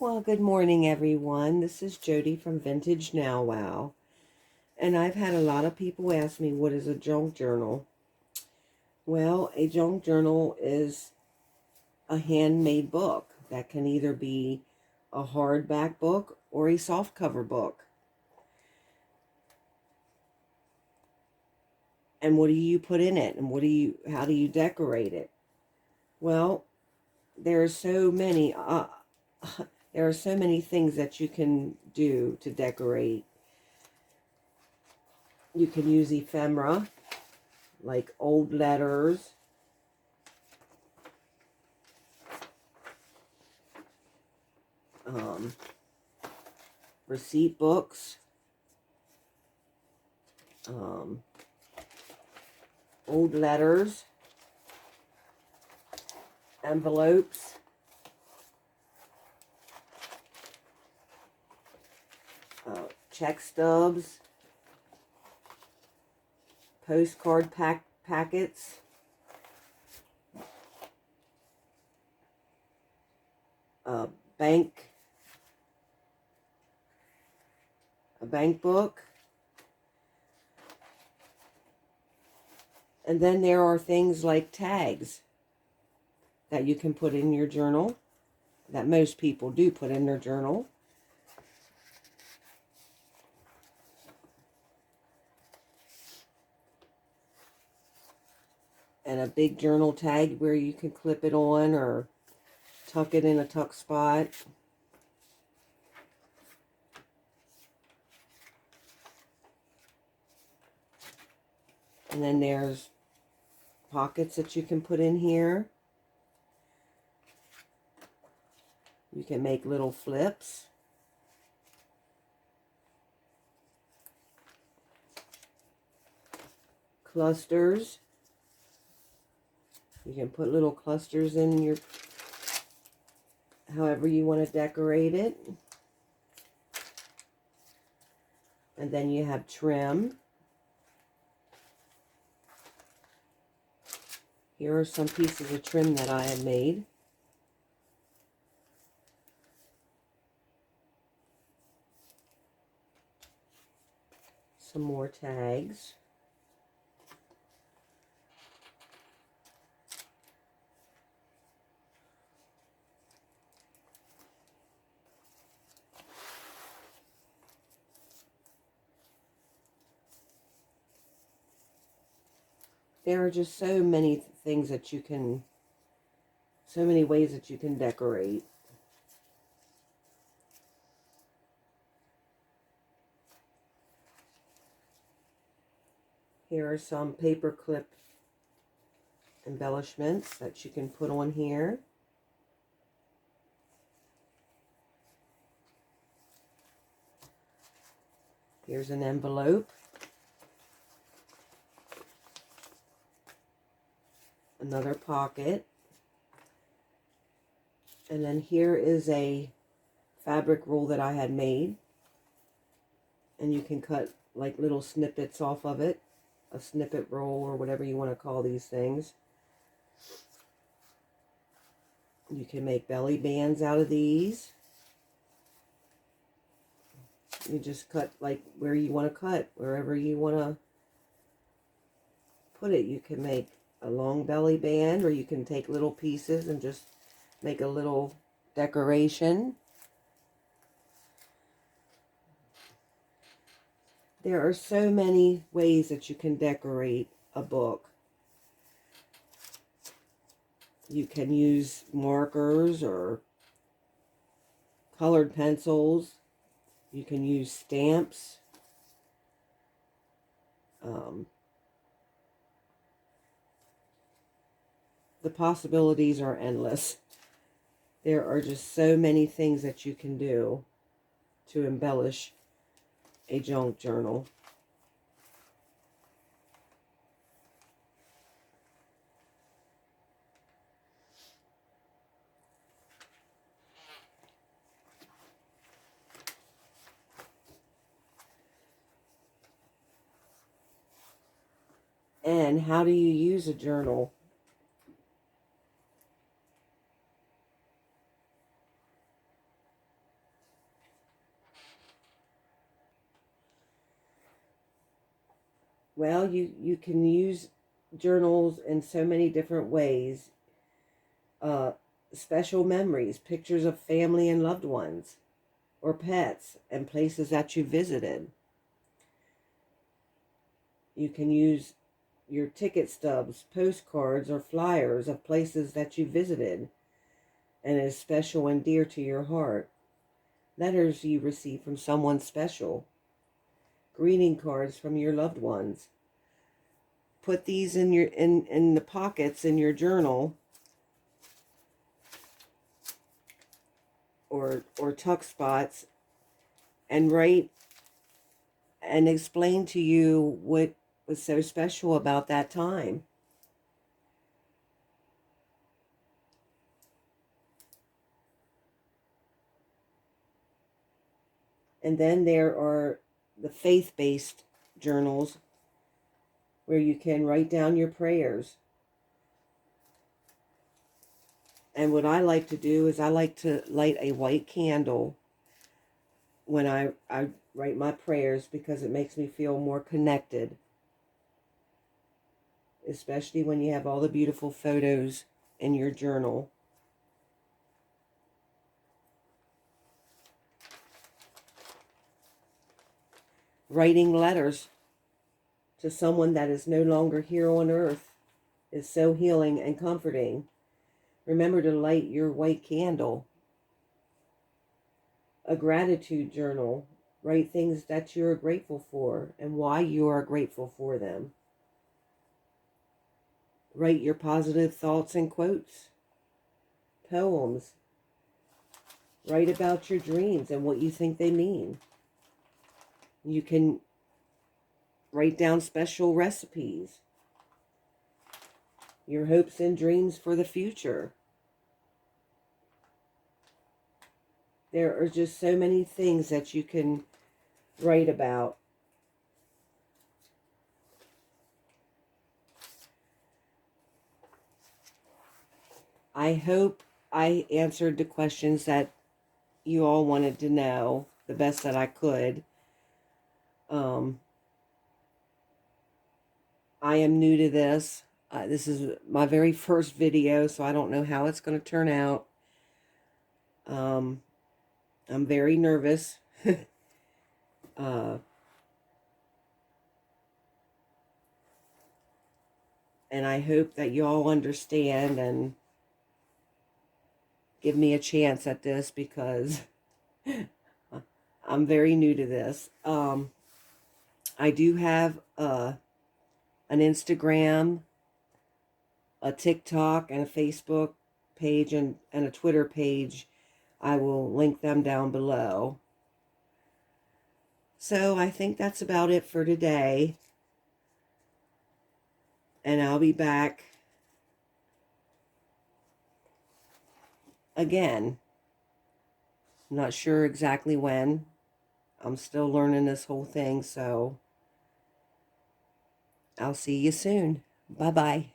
Well, good morning, everyone. This is Jody from Vintage Now Wow. And I've had a lot of people ask me, what is a junk journal? Well, a junk journal is a handmade book that can either be a hardback book or a softcover book. And what do you put in it? And how do you decorate it? Well, there are so many, there are so many things that you can do to decorate. You can use ephemera, like old letters, um, receipt books, um, old letters, envelopes, check stubs, postcard packets, a bank book. And then there are things like tags that you can put in your journal, that most people do put in their journal. And a big journal tag where you can clip it on or tuck it in a tuck spot. And then there's pockets that you can put in here. You can make little flips. Clusters. You can put little clusters in your, however you want to decorate it. And then you have trim. Here are some pieces of trim that I had made. Some more tags. There are just so many things that you can, so many ways that you can decorate. Here are some paper clip embellishments that you can put on here. Here's an envelope. Another pocket. And then here is a fabric roll that I had made. And you can cut like little snippets off of it. A snippet roll or whatever you want to call these things. You can make belly bands out of these. You just cut like where you want to cut, wherever you want to put it. You can make a long belly band, or you can take little pieces and just make a little decoration. There are so many ways that you can decorate a book. You can use markers or colored pencils. You can use stamps. The possibilities are endless. There are just so many things that you can do to embellish a junk journal. And how do you use a journal? Well, you can use journals in so many different ways. Uh, Special memories, pictures of family and loved ones, or pets, and places that you visited. You can use your ticket stubs, postcards, or flyers of places that you visited and is special and dear to your heart. Letters you receive from someone special. Greeting cards from your loved ones. Put these in your in the pockets in your journal, or tuck spots, and write and explain to you what was so special about that time. And then there are the faith-based journals where you can write down your prayers. And what I like to do is I like to light a white candle when I write my prayers, because it makes me feel more connected, especially when you have all the beautiful photos in your journal. Writing letters to someone that is no longer here on earth is so healing and comforting. Remember to light your white candle. A gratitude journal. Write things that you are grateful for and why you are grateful for them. Write your positive thoughts and quotes. Poems. Write about your dreams and what you think they mean. You can write down special recipes. Your hopes and dreams for the future. There are just so many things that you can write about. I hope I answered the questions that you all wanted to know the best that I could. I am new to this. This is my very first video, so I don't know how it's going to turn out. I'm very nervous. And I hope that you all understand and give me a chance at this, because I'm very new to this. I do have an Instagram, a TikTok, and a Facebook page, and a Twitter page. I will link them down below. So I think that's about it for today. And I'll be back again. I'm not sure exactly when. I'm still learning this whole thing, so I'll see you soon. Bye-bye.